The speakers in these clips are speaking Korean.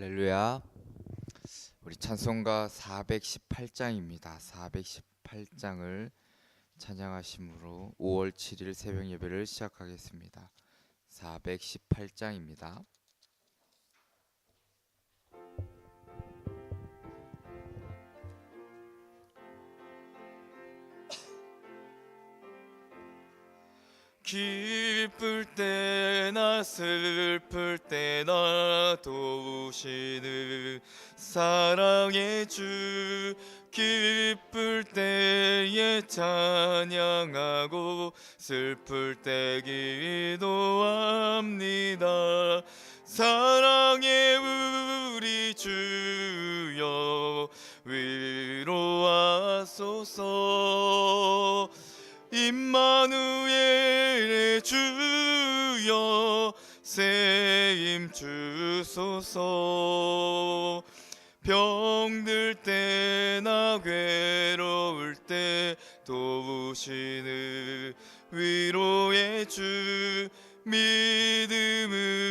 할렐루야. 우리 찬송가 418장입니다. 418장을 찬양하심으로 5월 7일 새벽 예배를 시작하겠습니다. 418장입니다. 기쁠 때나 슬플 때나 도우시는 사랑의 주, 기쁠 때에 찬양하고 슬플 때 기도합니다. 사랑의 우리 주여 위로하소서. 임마누엘의 주여 세임 주소서. 병들 때나 괴로울 때 도우시는 위로의 주, 믿음으로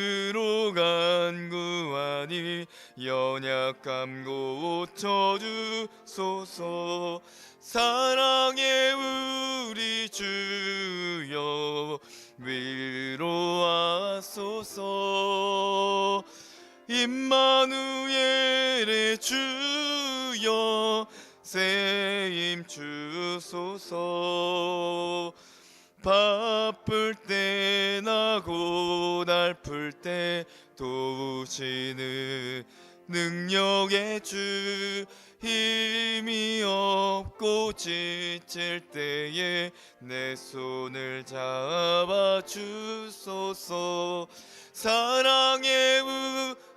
간구하니 연약함 고쳐주소서. 사랑의 우리 주여 위로하소서. 임마누엘의 주여 세임 주소서. 바쁠 때나 고달플 때 도우시는 능력의 주, 힘이 없고 지칠 때에 내 손을 잡아주소서. 사랑의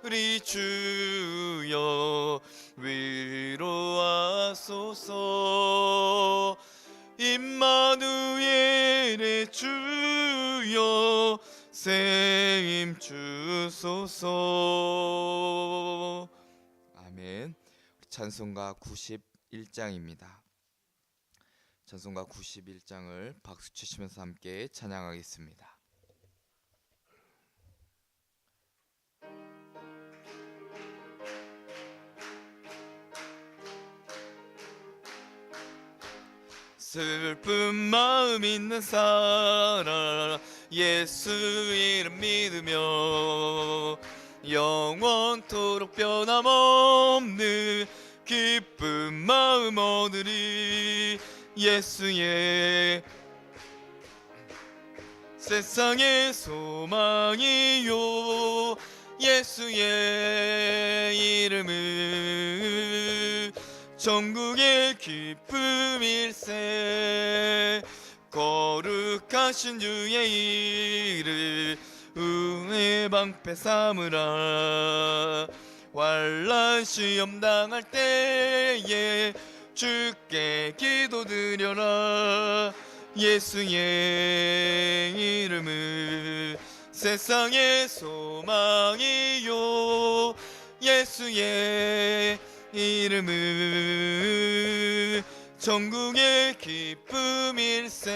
우리 주여 위로하소서. 임마누엘의 주여 세임 주소서. 아멘. 찬송가 91장입니다. 찬송가 91장을 박수 치시면서 함께 찬양하겠습니다. 슬픈 마음 있는 사람 예수 이름 믿으며 영원토록 변함없는 기쁜 마음 얻으리. 예수의 세상의 소망이요 예수의 이름은 전국의 기쁨일세. 거룩하신 주의 이름 은혜 방패 삼으라. 환난 시험 당할 때에 주께 기도드려라. 예수의 이름은 세상의 소망이요 예수의 이름은 전국의 기쁨일세.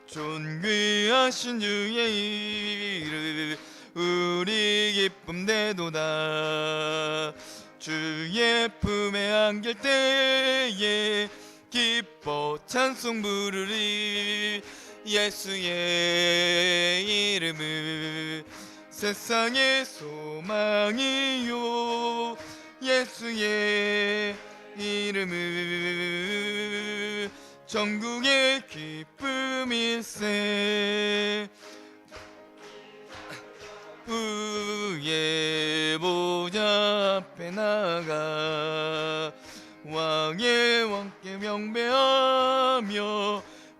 존귀하신 주의 이름 우리 기쁨 되도다. 주의 품에 안길 때에 기뻐 찬송 부르리. 예수의 이름은 세상의 소망이요 예수의 이름은 전국의 기쁨일세. 주의 보좌 앞에 나가 왕의 왕께 명배하며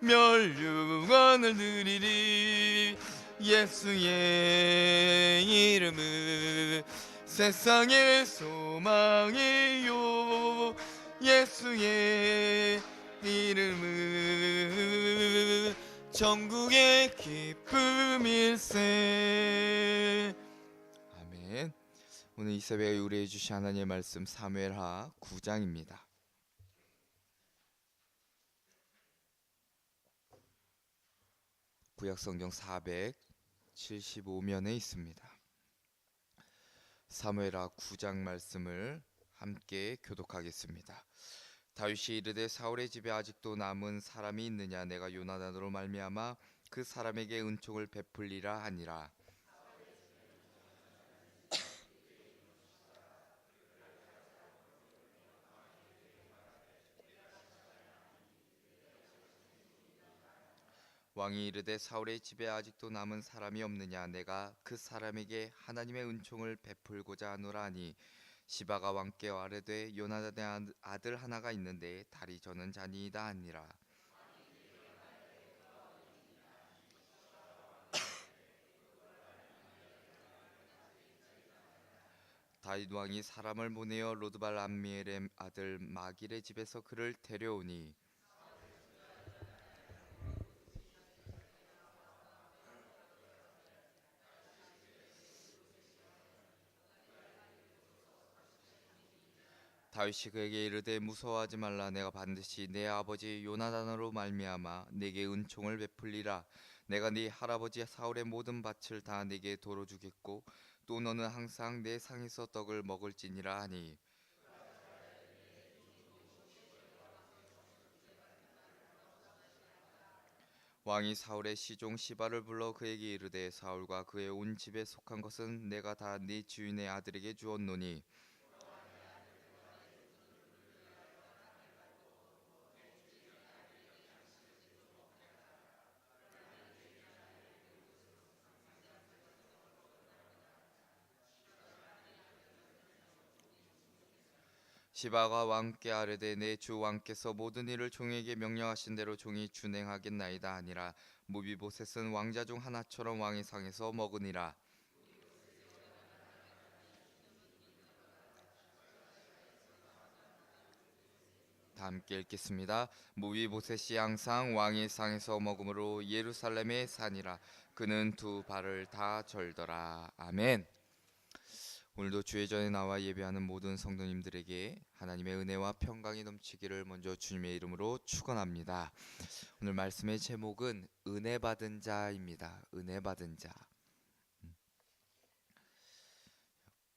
멸류관을 드리리. 예수의 이름은 세상의 소망이요 예수의 이름은 전국의 기쁨일세. 아멘. 오늘 이 새벽에 우리에게 주신 하나님의 말씀 사무엘하 9장입니다. 구약성경 475면에 있습니다. 사무엘하 9장 말씀을 함께 교독하겠습니다. 다윗이 이르되 사울의 집에 아직도 남은 사람이 있느냐 내가 요나단으로 말미암아 그 사람에게 은총을 베풀리라 하니라. 왕이 이르되 사울의 집에 아직도 남은 사람이 없느냐 내가 그 사람에게 하나님의 은총을 베풀고자 하노라 하니 시바가 왕께 아뢰되 요나단의 아들 하나가 있는데 다리 저는 자니이다 하니라. 다윗 왕이 사람을 보내어 로드발 암미엘의 아들 마길의 집에서 그를 데려오니 다윗이 그에게 이르되 무서워하지 말라. 내가 반드시 내 아버지 요나단으로 말미암아 내게 은총을 베풀리라. 내가 네 할아버지 사울의 모든 밭을 다 네게 도로 주겠고 또 너는 항상 내 상에서 떡을 먹을지니라 하니 왕이 사울의 시종 시바를 불러 그에게 이르되 사울과 그의 온 집에 속한 것은 내가 다 네 주인의 아들에게 주었노니 시바가 왕께 아뢰되 내 주 왕께서 모든 일을 종에게 명령하신 대로 종이 준행하겠나이다 하니라. 무비보셋은 왕자 중 하나처럼 왕의 상에서 먹으니라. 다 함께 읽겠습니다. 무비보셋이 항상 왕의 상에서 먹음으로 예루살렘에 사니라. 그는 두 발을 다 절더라. 아멘. 오늘도 주의 전에 나와 예배하는 모든 성도님들에게 하나님의 은혜와 평강이 넘치기를 먼저 주님의 이름으로 축원합니다. 오늘 말씀의 제목은 은혜 받은 자입니다. 은혜 받은 자.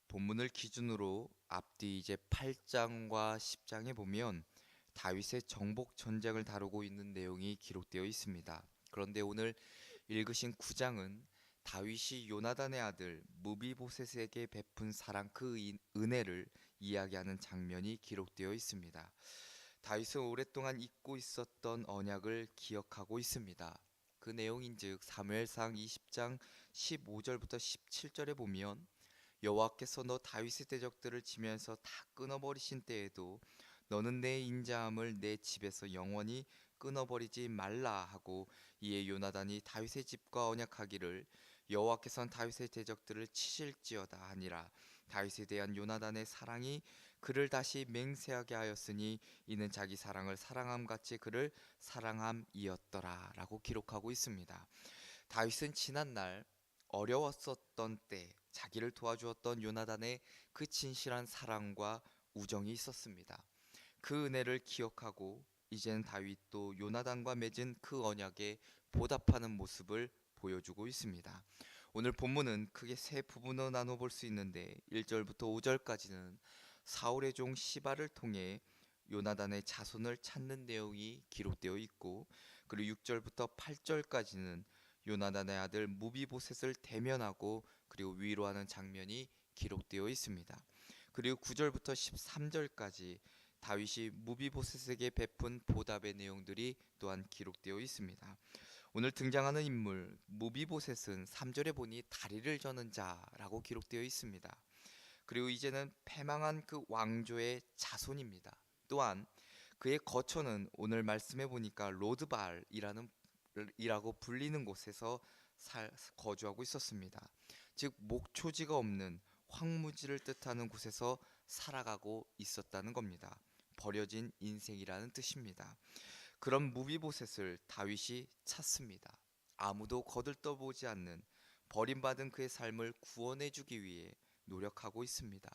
본문을 기준으로 앞뒤 이제 8장과 10장에 보면 다윗의 정복 전쟁을 다루고 있는 내용이 기록되어 있습니다. 그런데 오늘 읽으신 9장은 다윗이 요나단의 아들 무비보셋에게 베푼 사랑 그 은혜를 이야기하는 장면이 기록되어 있습니다. 다윗은 오랫동안 잊고 있었던 언약을 기억하고 있습니다. 그 내용인즉 사무엘상 20장 15절부터 17절에 보면 여호와께서 너 다윗의 대적들을 치면서 다 끊어버리신 때에도 너는 내 인자함을 내 집에서 영원히 끊어버리지 말라 하고 이에 요나단이 다윗의 집과 언약하기를 여호와께서는 다윗의 대적들을 치실지어다 하니라. 다윗에 대한 요나단의 사랑이 그를 다시 맹세하게 하였으니 이는 자기 사랑을 사랑함 같이 그를 사랑함이었더라 라고 기록하고 있습니다. 다윗은 지난날 어려웠었던 때 자기를 도와주었던 요나단의 그 진실한 사랑과 우정이 있었습니다. 그 은혜를 기억하고 이제는 다윗도 요나단과 맺은 그 언약에 보답하는 모습을 보여주고 있습니다. 오늘 본문은 크게 세 부분으로 나눠 볼 수 있는데 1절부터 5절까지는 사울의 종 시바를 통해 요나단의 자손을 찾는 내용이 기록되어 있고 그리고 6절부터 8절까지는 요나단의 아들 무비보셋을 대면하고 그리고 위로하는 장면이 기록되어 있습니다. 그리고 9절부터 13절까지 다윗이 무비보셋에게 베푼 보답의 내용들이 또한 기록되어 있습니다. 오늘 등장하는 인물 무비보셋은 3절에 보니 다리를 저는 자라고 기록되어 있습니다. 그리고 이제는 패망한 그 왕조의 자손입니다. 또한 그의 거처는 오늘 말씀해 보니까 로드발이라는 이라고 불리는 곳에서 거주하고 있었습니다. 즉 목초지가 없는 황무지를 뜻하는 곳에서 살아가고 있었다는 겁니다. 버려진 인생이라는 뜻입니다. 그런 무비보셋을 다윗이 찾습니다. 아무도 거들떠보지 않는 버림받은 그의 삶을 구원해 주기 위해 노력하고 있습니다.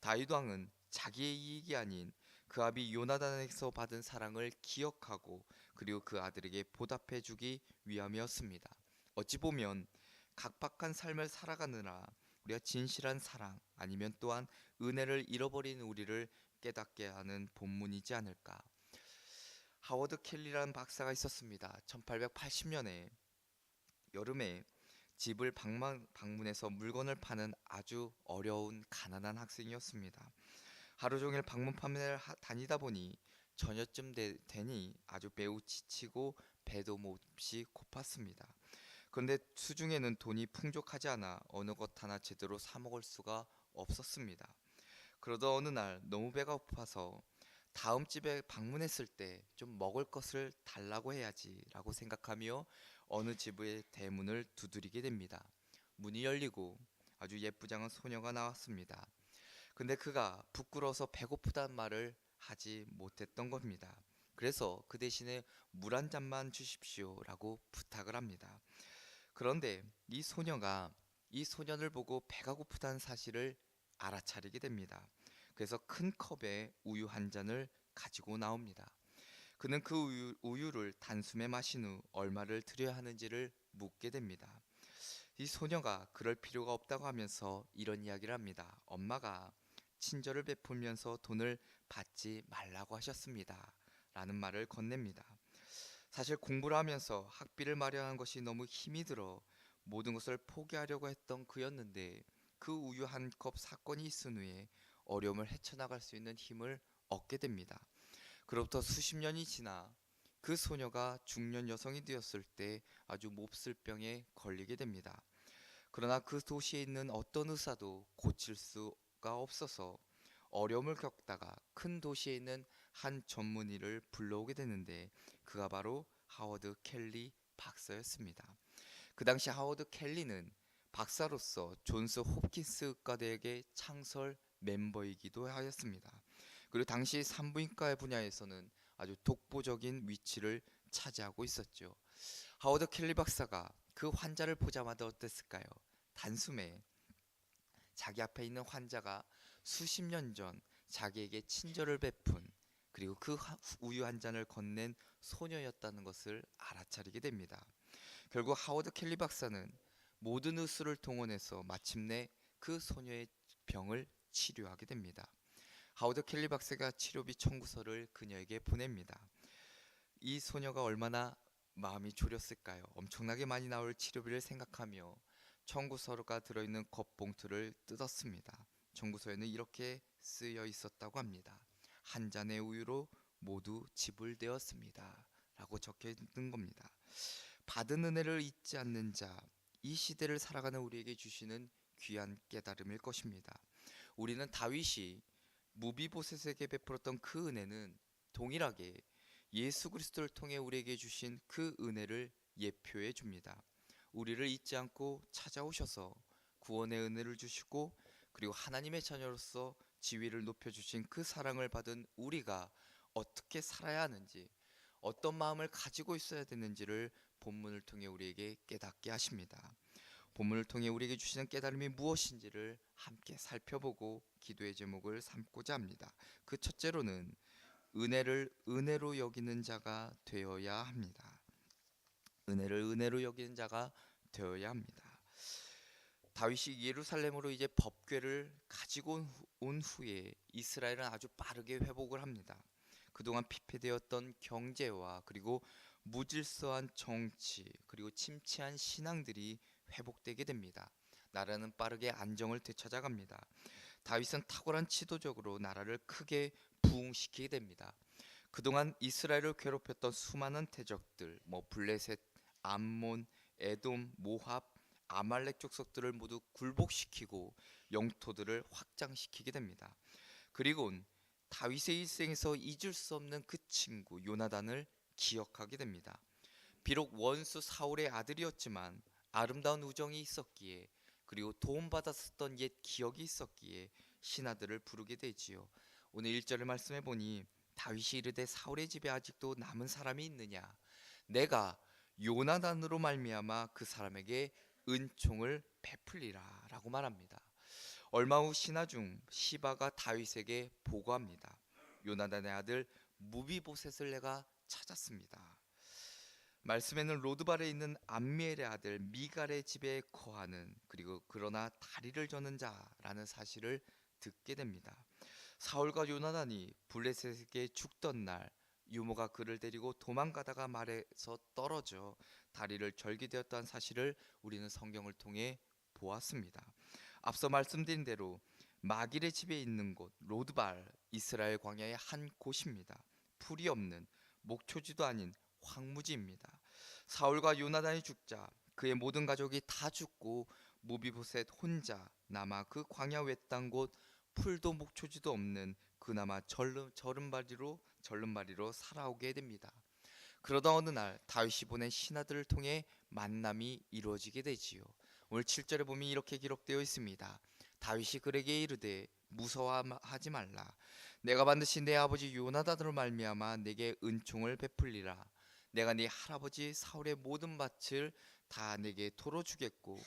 다윗 왕은 자기의 이익이 아닌 그 아비 요나단에게서 받은 사랑을 기억하고 그리고 그 아들에게 보답해 주기 위함이었습니다. 어찌 보면 각박한 삶을 살아가느라 우리가 진실한 사랑 아니면 또한 은혜를 잃어버린 우리를 깨닫게 하는 본문이지 않을까. 하워드 켈리라는 박사가 있었습니다. 1880년에 여름에 집을 방문해서 물건을 파는 아주 어려운 가난한 학생이었습니다. 하루 종일 방문 판매를 다니다 보니 저녁쯤 되니 아주 매우 지치고 배도 몹시 고팠습니다. 그런데 수중에는 돈이 풍족하지 않아 어느 것 하나 제대로 사 먹을 수가 없었습니다. 그러다 어느 날 너무 배가 고파서 다음 집에 방문했을 때 좀 먹을 것을 달라고 해야지라고 생각하며 어느 집의 대문을 두드리게 됩니다. 문이 열리고 아주 예쁘장한 소녀가 나왔습니다. 근데 그가 부끄러워서 배고프단 말을 하지 못했던 겁니다. 그래서 그 대신에 물 한 잔만 주십시오라고 부탁을 합니다. 그런데 이 소녀가 이 소년을 보고 배가 고프다는 사실을 알아차리게 됩니다. 그래서 큰 컵에 우유 한 잔을 가지고 나옵니다. 그는 그 우유를 단숨에 마신 후 얼마를 들여야 하는지를 묻게 됩니다. 이 소녀가 그럴 필요가 없다고 하면서 이런 이야기를 합니다. 엄마가 친절을 베풀면서 돈을 받지 말라고 하셨습니다. 라는 말을 건넵니다. 사실 공부를 하면서 학비를 마련한 것이 너무 힘이 들어 모든 것을 포기하려고 했던 그였는데 그 우유 한 컵 사건이 있은 후에 어려움을 헤쳐나갈 수 있는 힘을 얻게 됩니다. 그로부터 수십 년이 지나 그 소녀가 중년 여성이 되었을 때 아주 몹쓸 병에 걸리게 됩니다. 그러나 그 도시에 있는 어떤 의사도 고칠 수가 없어서 어려움을 겪다가 큰 도시에 있는 한 전문의를 불러오게 되는데 그가 바로 하워드 켈리 박사였습니다. 그 당시 하워드 켈리는 박사로서 존스 홉킨스 의과대학의 창설 멤버이기도 하였습니다. 그리고 당시 산부인과 분야에서는 아주 독보적인 위치를 차지하고 있었죠. 하워드 켈리 박사가 그 환자를 보자마자 어땠을까요? 단숨에 자기 앞에 있는 환자가 수십 년 전 자기에게 친절을 베푼 그리고 그 우유 한 잔을 건넨 소녀였다는 것을 알아차리게 됩니다. 결국 하워드 켈리 박사는 모든 의술을 동원해서 마침내 그 소녀의 병을 치료하게 됩니다. 하워드 켈리 박사가 치료비 청구서를 그녀에게 보냅니다. 이 소녀가 얼마나 마음이 졸였을까요? 엄청나게 많이 나올 치료비를 생각하며 청구서가 들어있는 겉봉투를 뜯었습니다. 청구서에는 이렇게 쓰여 있었다고 합니다. 한 잔의 우유로 모두 지불되었습니다. 라고 적혀 있는 겁니다. 받은 은혜를 잊지 않는 자, 이 시대를 살아가는 우리에게 주시는 귀한 깨달음일 것입니다. 우리는 다윗이 무비보셋에게 베풀었던 그 은혜는 동일하게 예수 그리스도를 통해 우리에게 주신 그 은혜를 예표해 줍니다. 우리를 잊지 않고 찾아오셔서 구원의 은혜를 주시고 그리고 하나님의 자녀로서 지위를 높여주신 그 사랑을 받은 우리가 어떻게 살아야 하는지 어떤 마음을 가지고 있어야 되는지를 본문을 통해 우리에게 깨닫게 하십니다. 본문을 통해 우리에게 주시는 깨달음이 무엇인지를 함께 살펴보고 기도의 제목을 삼고자 합니다. 그 첫째로는 은혜를 은혜로 여기는 자가 되어야 합니다. 은혜를 은혜로 여기는 자가 되어야 합니다. 다윗이 예루살렘으로 이제 법궤를 가지고 온 후에 이스라엘은 아주 빠르게 회복을 합니다. 그동안 피폐되었던 경제와 그리고 무질서한 정치 그리고 침체한 신앙들이 회복되게 됩니다. 나라는 빠르게 안정을 되찾아갑니다. 다윗은 탁월한 지도적으로 나라를 크게 부흥시키게 됩니다. 그동안 이스라엘을 괴롭혔던 수많은 대적들, 블레셋, 암몬, 에돔, 모압, 아말렉 족속들을 모두 굴복시키고 영토들을 확장시키게 됩니다. 그리고 다윗의 일생에서 잊을 수 없는 그 친구 요나단을 기억하게 됩니다. 비록 원수 사울의 아들이었지만 아름다운 우정이 있었기에 그리고 도움받았었던 옛 기억이 있었기에 신하들을 부르게 되지요. 오늘 1절의 말씀해 보니 다윗이 이르되 사울의 집에 아직도 남은 사람이 있느냐 내가 요나단으로 말미암아 그 사람에게 은총을 베풀리라 라고 말합니다. 얼마 후 신하 중 시바가 다윗에게 보고합니다. 요나단의 아들 무비보셋을 내가 찾았습니다. 말씀에는 로드발에 있는 암미엘의 아들 미갈의 집에 거하는, 그리고 그러나 다리를 저는 자라는 사실을 듣게 됩니다. 사울과 요나단이 블레셋에게 죽던 날 유모가 그를 데리고 도망가다가 말에서 떨어져 다리를 절게 되었다는 사실을 우리는 성경을 통해 보았습니다. 앞서 말씀드린 대로 마길의 집에 있는 곳 로드발, 이스라엘 광야의 한 곳입니다. 풀이 없는 목초지도 아닌 황무지입니다. 사울과 요나단이 죽자 그의 모든 가족이 다 죽고 무비보셋 혼자 남아 그 광야 외딴 곳 풀도 목초지도 없는 그나마 절름발이로 살아오게 됩니다. 그러던 어느 날 다윗이 보낸 신하들을 통해 만남이 이루어지게 되지요. 오늘 7절에 보면 이렇게 기록되어 있습니다. 다윗이 그에게 이르되 무서워하지 말라. 내가 반드시 내 아버지 요나단으로 말미암아 내게 은총을 베풀리라. 내가 네 할아버지 사울의 모든 밭을 다 내게 도로 주겠고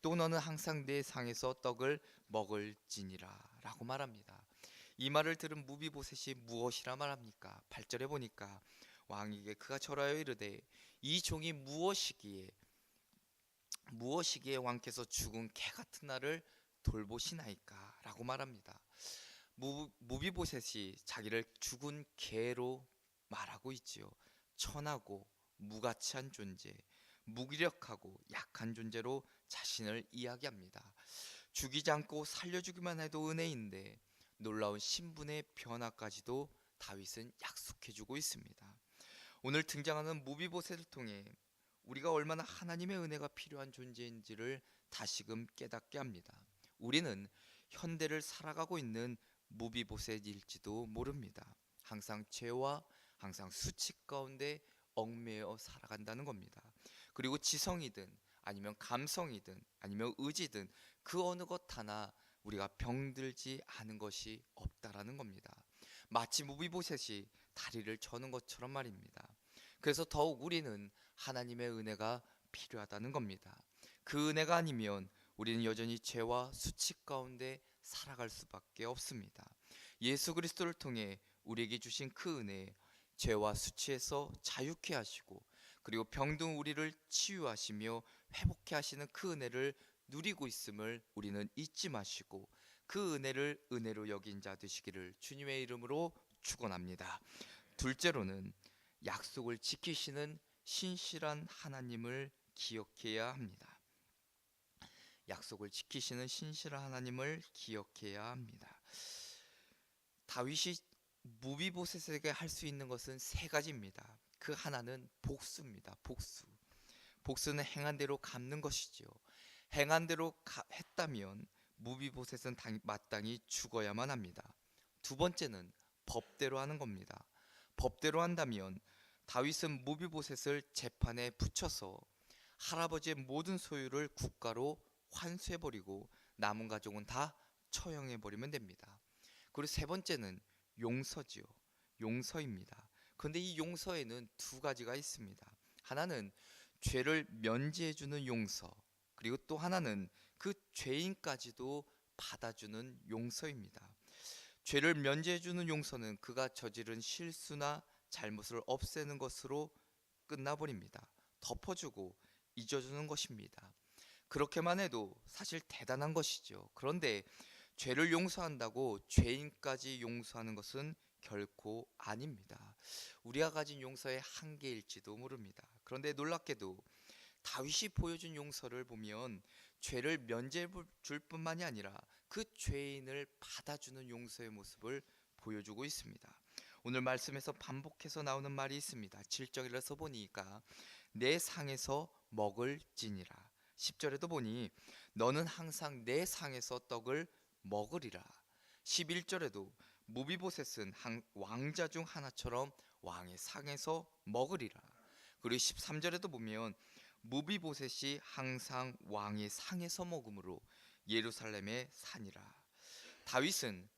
또 너는 항상 내 상에서 떡을 먹을지니라 라고 말합니다. 이 말을 들은 무비보셋이 무엇이라 말합니까? 8절에 보니까 왕에게 그가 절하여 이르되 이 종이 무엇이기에 왕께서 죽은 개 같은 나를 돌보시나이까 라고 말합니다. 무비보셋이 자기를 죽은 개로 말하고 있지요. 천하고 무가치한 존재, 무기력하고 약한 존재로 자신을 이야기합니다. 죽이지 않고 살려주기만 해도 은혜인데 놀라운 신분의 변화까지도 다윗은 약속해주고 있습니다. 오늘 등장하는 무비보셋을 통해 우리가 얼마나 하나님의 은혜가 필요한 존재인지를 다시금 깨닫게 합니다. 우리는 현대를 살아가고 있는 무비보셋일지도 모릅니다. 항상 죄와 항상 수치 가운데 얽매여 살아간다는 겁니다. 그리고 지성이든 아니면 감성이든 아니면 의지든 그 어느 것 하나 우리가 병들지 않은 것이 없다라는 겁니다. 마치 무비보셋이 다리를 저는 것처럼 말입니다. 그래서 더욱 우리는 하나님의 은혜가 필요하다는 겁니다. 그 은혜가 아니면 우리는 여전히 죄와 수치 가운데 살아갈 수밖에 없습니다. 예수 그리스도를 통해 우리에게 주신 그 은혜, 죄와 수치에서 자유케 하시고 그리고 병든 우리를 치유하시며 회복케 하시는 그 은혜를 누리고 있음을 우리는 잊지 마시고 그 은혜를 은혜로 여긴 자 되시기를 주님의 이름으로 축원합니다. 둘째로는 약속을 지키시는 신실한 하나님을 기억해야 합니다. 약속을 지키시는 신실한 하나님을 기억해야 합니다. 다윗이 무비보셋에게 할 수 있는 것은 세 가지입니다. 그 하나는 복수입니다. 복수는 행한 대로 갚는 것이지요. 행한 대로 했다면 무비보셋은 마땅히 죽어야만 합니다. 두 번째는 법대로 하는 겁니다. 법대로 한다면 다윗은 무비보셋을 재판에 붙여서 할아버지의 모든 소유를 국가로 환수해버리고 남은 가족은 다 처형해버리면 됩니다. 그리고 세 번째는 용서지요. 용서입니다. 그런데 이 용서에는 두 가지가 있습니다. 하나는 죄를 면제해주는 용서, 그리고 또 하나는 그 죄인까지도 받아주는 용서입니다. 죄를 면제해주는 용서는 그가 저지른 실수나 잘못을 없애는 것으로 끝나버립니다. 덮어주고 잊어주는 것입니다. 그렇게만 해도 사실 대단한 것이죠. 그런데 죄를 용서한다고 죄인까지 용서하는 것은 결코 아닙니다. 우리가 가진 용서의 한계일지도 모릅니다. 그런데 놀랍게도 다윗이 보여준 용서를 보면 죄를 면제해 줄 뿐만이 아니라 그 죄인을 받아주는 용서의 모습을 보여주고 있습니다. 오늘 말씀에서 반복해서 나오는 말이 있습니다. 7절에서 보니까 내 상에서 먹을지니라. 10절에도 보니 너는 항상 내 상에서 떡을 먹으리라. 11절에도 무비보셋은 왕자 중 하나처럼 왕의 상에서 먹으리라. 그리고 13절에도 보면 무비보셋이 항상 왕의 상에서 먹음으로 예루살렘의 산이라. 다윗은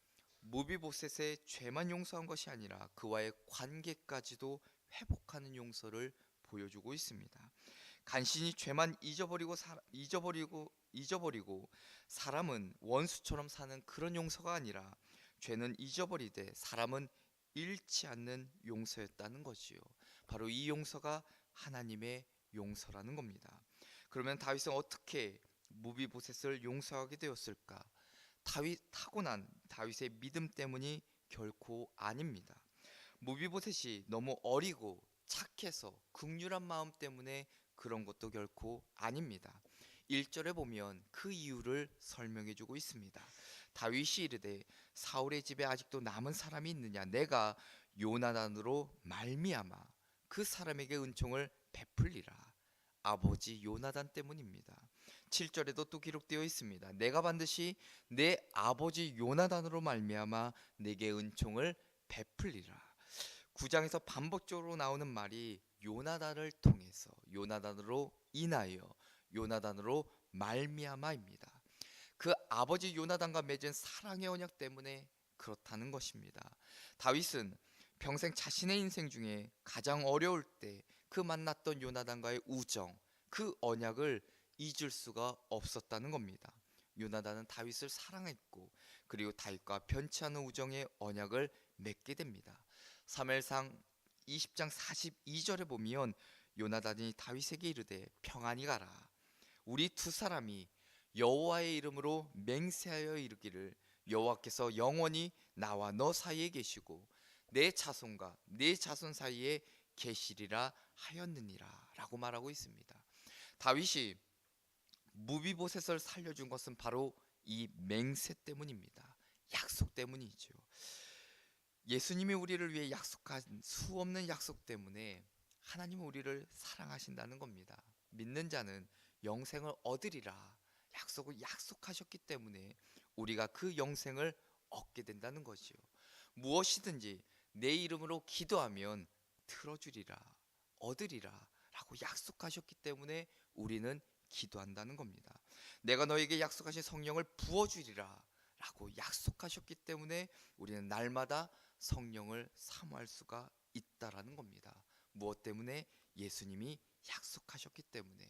무비보셋의 죄만 용서한 것이 아니라 그와의 관계까지도 회복하는 용서를 보여주고 있습니다. 간신히 죄만 잊어버리고 사람은 원수처럼 사는 그런 용서가 아니라 죄는 잊어버리되 사람은 잃지 않는 용서였다는 것이요. 바로 이 용서가 하나님의 용서라는 겁니다. 그러면 다윗은 어떻게 무비보셋을 용서하게 되었을까? 타고난 다윗의 믿음 때문이 결코 아닙니다. 무비보셋이 너무 어리고 착해서 긍휼한 마음 때문에 그런 것도 결코 아닙니다. 1절에 보면 그 이유를 설명해 주고 있습니다. 다윗이 이르되 사울의 집에 아직도 남은 사람이 있느냐? 내가 요나단으로 말미암아 그 사람에게 은총을 베풀리라. 아버지 요나단 때문입니다. 7절에도 또 기록되어 있습니다. 내가 반드시 내 아버지 요나단으로 말미암아 내게 은총을 베풀리라. 9장에서 반복적으로 나오는 말이 요나단을 통해서, 요나단으로 인하여, 요나단으로 말미암아입니다. 그 아버지 요나단과 맺은 사랑의 언약 때문에 그렇다는 것입니다. 다윗은 평생 자신의 인생 중에 가장 어려울 때 그 만났던 요나단과의 우정, 그 언약을 잊을 수가 없었다는 겁니다. 요나단은 다윗을 사랑했고, 그리고 다윗과 변치 않은 우정의 언약을 맺게 됩니다. 사무엘상 20장 42절에 보면 요나단이 다윗에게 이르되 평안히 가라. 우리 두 사람이 여호와의 이름으로 맹세하여 이르기를 여호와께서 영원히 나와 너 사이에 계시고 내 자손과 내 자손 사이에 계시리라 하였느니라 라고 말하고 있습니다. 다윗이 무비보셋을 살려준 것은 바로 이 맹세 때문입니다. 약속 때문이죠. 예수님이 우리를 위해 약속한 수 없는 약속 때문에 하나님은 우리를 사랑하신다는 겁니다. 믿는 자는 영생을 얻으리라 약속을 약속하셨기 때문에 우리가 그 영생을 얻게 된다는 거지요. 무엇이든지 내 이름으로 기도하면 들어주리라, 얻으리라 라고 약속하셨기 때문에 우리는 기도한다는 겁니다. 내가 너에게 약속하신 성령을 부어주리라 라고 약속하셨기 때문에 우리는 날마다 성령을 사모할 수가 있다라는 겁니다. 무엇 때문에? 예수님이 약속하셨기 때문에.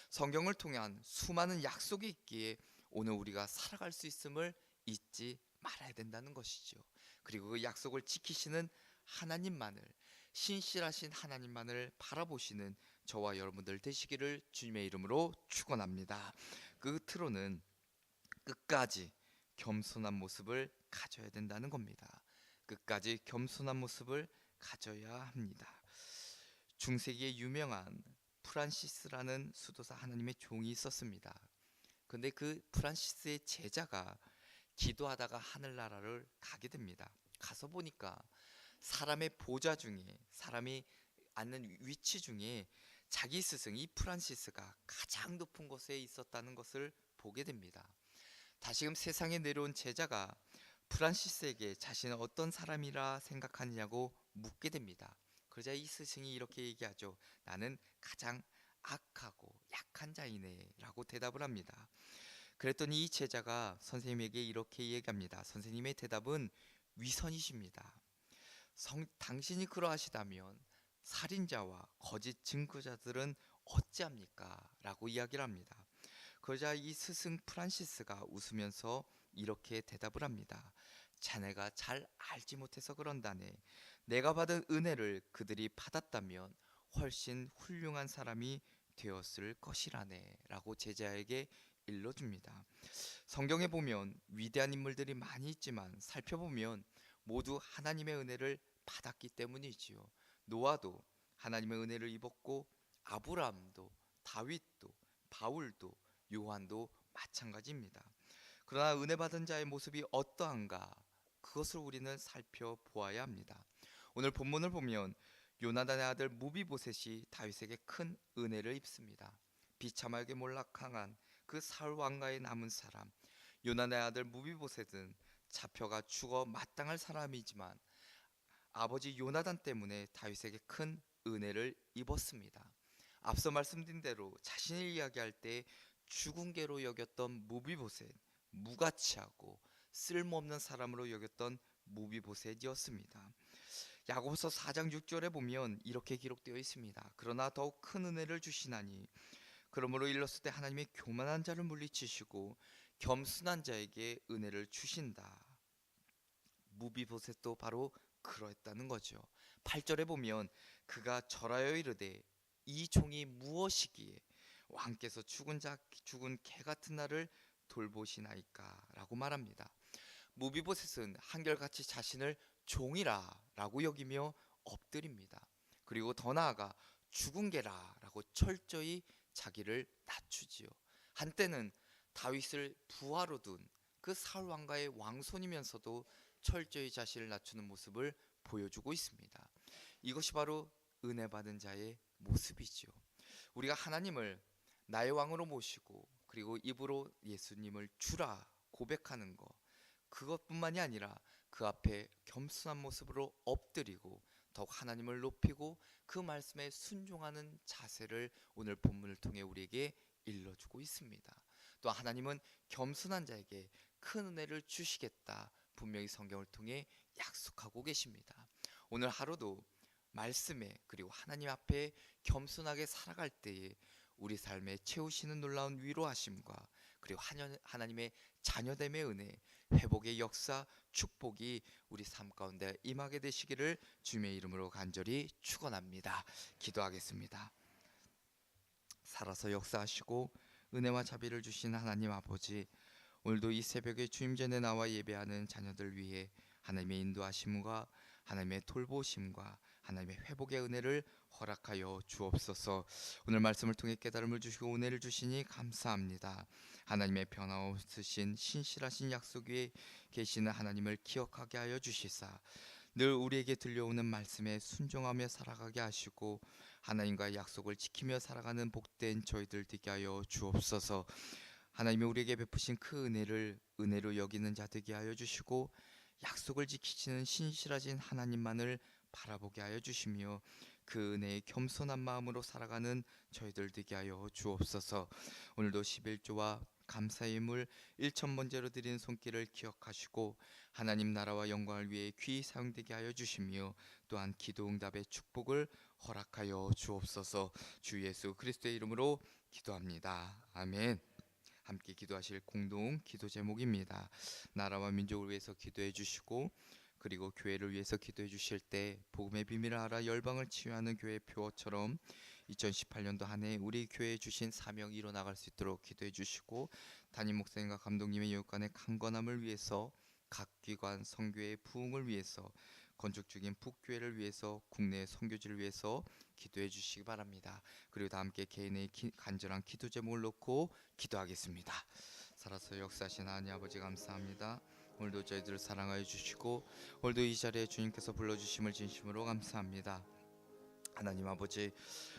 성경을 통한 수많은 약속이 있기에 오늘 우리가 살아갈 수 있음을 잊지 말아야 된다는 것이죠. 그리고 그 약속을 지키시는 하나님만을, 신실하신 하나님만을 바라보시는 저와 여러분들 되시기를 주님의 이름으로 축원합니다. 끝으로는 끝까지 겸손한 모습을 가져야 된다는 겁니다. 끝까지 겸손한 모습을 가져야 합니다. 중세기에 유명한 프란시스라는 수도사 하나님의 종이 있었습니다. 근데 그 프란시스의 제자가 기도하다가 하늘나라를 가게 됩니다. 가서 보니까 사람의 보좌 중에, 사람이 앉는 위치 중에 자기 스승 이 프란시스가 가장 높은 곳에 있었다는 것을 보게 됩니다. 다시금 세상에 내려온 제자가 프란시스에게 자신은 어떤 사람이라 생각하느냐고 묻게 됩니다. 그러자 이 스승이 이렇게 얘기하죠. 나는 가장 악하고 약한 자이네 라고 대답을 합니다. 그랬더니 이 제자가 선생님에게 이렇게 얘기합니다. 선생님의 대답은 위선이십니다. 당신이 그러하시다면 살인자와 거짓 증거자들은 어찌합니까? 라고 이야기를 합니다. 그러자 이 스승 프란시스가 웃으면서 이렇게 대답을 합니다. 자네가 잘 알지 못해서 그런다네. 내가 받은 은혜를 그들이 받았다면 훨씬 훌륭한 사람이 되었을 것이라네 라고 제자에게 일러줍니다. 성경에 보면 위대한 인물들이 많이 있지만 살펴보면 모두 하나님의 은혜를 받았기 때문이지요. 노아도 하나님의 은혜를 입었고 아브라함도 다윗도 바울도 요한도 마찬가지입니다. 그러나 은혜 받은 자의 모습이 어떠한가? 그것을 우리는 살펴보아야 합니다. 오늘 본문을 보면 요나단의 아들 무비보셋이 다윗에게 큰 은혜를 입습니다. 비참하게 몰락당한 그 사울 왕가에 남은 사람 요나단의 아들 무비보셋은 잡혀가 죽어 마땅할 사람이지만 아버지 요나단 때문에 다윗에게 큰 은혜를 입었습니다. 앞서 말씀드린 대로 자신을 이야기할 때 죽은 개로 여겼던 무비보셋, 무가치하고 쓸모없는 사람으로 여겼던 무비보셋이었습니다. 야고보서 4장 6절에 보면 이렇게 기록되어 있습니다. 그러나 더욱 큰 은혜를 주시나니 그러므로 일렀을 때 하나님의 교만한 자를 물리치시고 겸손한 자에게 은혜를 주신다. 무비보셋도 바로 그러했다는 거죠. 8절에 보면 그가 절하여 이르되 이 종이 무엇이기에 왕께서 죽은 개 같은 나를 돌보시나이까라고 말합니다. 무비보셋은 한결같이 자신을 종이라라고 여기며 엎드립니다. 그리고 더 나아가 죽은 개라라고 철저히 자기를 낮추지요. 한때는 다윗을 부하로 둔 그 사울 왕가의 왕손이면서도 철저히 자신을 낮추는 모습을 보여주고 있습니다. 이것이 바로 은혜 받은 자의 모습이지요. 우리가 하나님을 나의 왕으로 모시고 그리고 입으로 예수님을 주라 고백하는 것, 그것뿐만이 아니라 그 앞에 겸손한 모습으로 엎드리고 더욱 하나님을 높이고 그 말씀에 순종하는 자세를 오늘 본문을 통해 우리에게 일러주고 있습니다. 또 하나님은 겸손한 자에게 큰 은혜를 주시겠다 분명히 성경을 통해 약속하고 계십니다. 오늘 하루도 말씀에 그리고 하나님 앞에 겸손하게 살아갈 때에 우리 삶에 채우시는 놀라운 위로하심과 그리고 하나님의 자녀됨의 은혜, 회복의 역사, 축복이 우리 삶 가운데 임하게 되시기를 주님의 이름으로 간절히 축원합니다. 기도하겠습니다. 살아서 역사하시고 은혜와 자비를 주신 하나님 아버지, 오늘도 이 새벽에 주님 전에 나와 예배하는 자녀들 위해 하나님의 인도하심과 하나님의 돌보심과 하나님의 회복의 은혜를 허락하여 주옵소서. 오늘 말씀을 통해 깨달음을 주시고 은혜를 주시니 감사합니다. 하나님의 변함없으신 신실하신 약속 위에 계시는 하나님을 기억하게 하여 주시사 늘 우리에게 들려오는 말씀에 순종하며 살아가게 하시고 하나님과의 약속을 지키며 살아가는 복된 저희들 되게 하여 주옵소서. 하나님이 우리에게 베푸신 그 은혜를 은혜로 여기는 자 되게 하여 주시고 약속을 지키시는 신실하신 하나님만을 바라보게 하여 주시며 그 은혜의 겸손한 마음으로 살아가는 저희들 되게 하여 주옵소서. 오늘도 11조와 감사의 물 1,000번째로 드리는 손길을 기억하시고 하나님 나라와 영광을 위해 귀히 사용되게 하여 주시며 또한 기도 응답의 축복을 허락하여 주옵소서. 주 예수 그리스도의 이름으로 기도합니다. 아멘. 함께 기도하실 공동 기도 제목입니다. 나라와 민족을 위해서 기도해 주시고 그리고 교회를 위해서 기도해 주실 때 복음의 비밀을 알아 열방을 치유하는 교회 표어처럼 2018년도 한 해 우리 교회에 주신 사명 이뤄나갈 수 있도록 기도해 주시고 담임 목사님과 감독님의 교육관의 강건함을 위해서 각 기관 선교의 부흥을 위해서 건축 중인 북교회를 위해서 국내 선교지를 위해서 기도해 주시기 바랍니다. 그리고 다 함께 개인의 간절한 기도 제목을 놓고 기도하겠습니다. 살아서 역사하신 하나님 아버지 감사합니다. 오늘도 저희들을 사랑하여 주시고 오늘도 이 자리에 주님께서 불러주심을 진심으로 감사합니다. 하나님 아버지,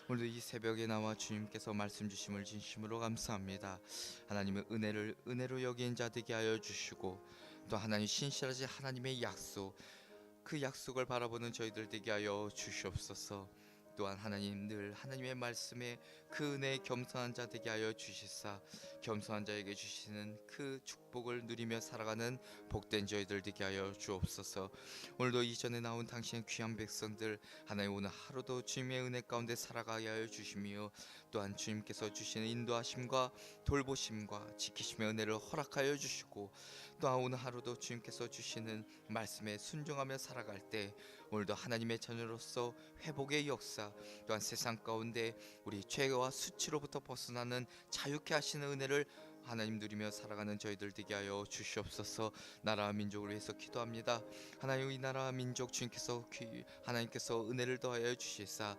오늘도 이 새벽에 나와 주님께서 말씀 주심을 진심으로 감사합니다. 하나님의 은혜를 은혜로 여긴 자 되게 하여 주시고 또 하나님 신실하신 하나님의 약속, 그 약속을 바라보는 저희들 되게 하여 주시옵소서. 또한 하나님 늘 하나님의 말씀에 그 은혜에 겸손한 자 되게 하여 주시사 겸손한 자에게 주시는 그 축복을 누리며 살아가는 복된 저희들 되게 하여 주옵소서. 오늘도 이전에 나온 당신의 귀한 백성들 하나님 오늘 하루도 주님의 은혜 가운데 살아가게 하여 주시며 또한 주님께서 주시는 인도하심과 돌보심과 지키심의 은혜를 허락하여 주시고 또한 오늘 하루도 주님께서 주시는 말씀에 순종하며 살아갈 때 오늘도 하나님의 자녀로서 회복의 역사 또한 세상 가운데 우리 죄와 수치로부터 벗어나는 자유케 하시는 은혜를 하나님 누리며 살아가는 저희들 되게 하여 주시옵소서. 나라와 민족을 위해서 기도합니다. 하나님 이 나라와 민족 하나님께서 은혜를 더하여 주시사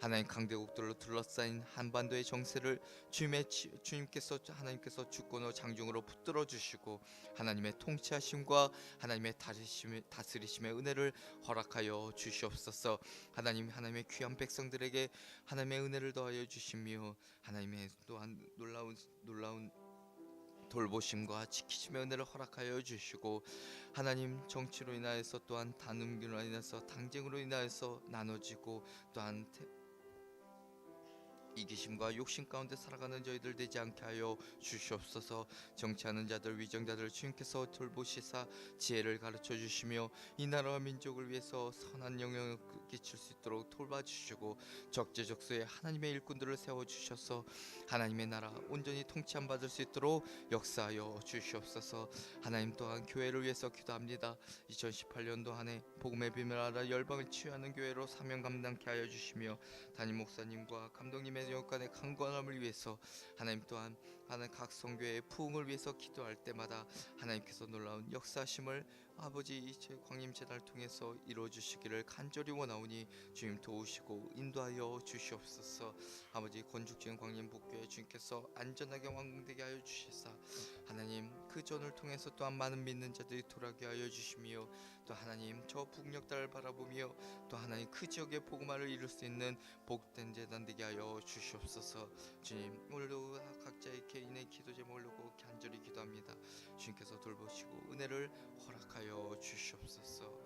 하나님 강대국들로 둘러싸인 한반도의 정세를 주님께서 하나님께서 주권으로 장중으로 붙들어 주시고 하나님의 통치하심과 하나님의 다스리심의 은혜를 허락하여 주시옵소서. 하나님의 귀한 백성들에게 하나님의 은혜를 더하여 주시며 하나님의 또한 놀라운 돌보심과 지키심의 은혜를 허락하여 주시고 하나님 정치로 인하여서 또한 단음교로 인해서 당쟁으로 인하여서 나눠지고 또한 이기심과 욕심 가운데 살아가는 저희들 되지 않게 하여 주시옵소서. 정치하는 자들 위정자들 주님께서 돌보시사 지혜를 가르쳐 주시며 이 나라와 민족을 위해서 선한 영향을 끼칠 수 있도록 돌봐주시고 적재적소에 하나님의 일꾼들을 세워주셔서 하나님의 나라 온전히 통치함 받을 수 있도록 역사하여 주시옵소서. 하나님 또한 교회를 위해서 기도합니다. 2018년도 한 해 복음의 비밀 알아 열방을 치유하는 교회로 사명 감당케 하여 주시며 담임 목사님과 감독님의 영간의 강건함을 위해서 하나님 또한 하나님 각 성교회의 부흥을 위해서 기도할 때마다 하나님께서 놀라운 역사심을 아버지 이제 광림 제단을 통해서 이루어 주시기를 간절히 원하오니 주님 도우시고 인도하여 주시옵소서. 아버지 건축지은 광림 복교회 주님께서 안전하게 완공되게 하여 주시사 하나님 그 전을 통해서 또한 많은 믿는 자들이 돌아가게 하여 주시며 또 하나님 저 북녘달을 바라보며 또 하나님 그 지역의 복음화를 이룰 수 있는 복된 재단 되게 하여 주시옵소서. 주님 오늘도 각자의 개인의 기도 제목을 놓고 간절히 기도합니다. 주님께서 돌보시고 은혜를 허락하여 주시옵소서.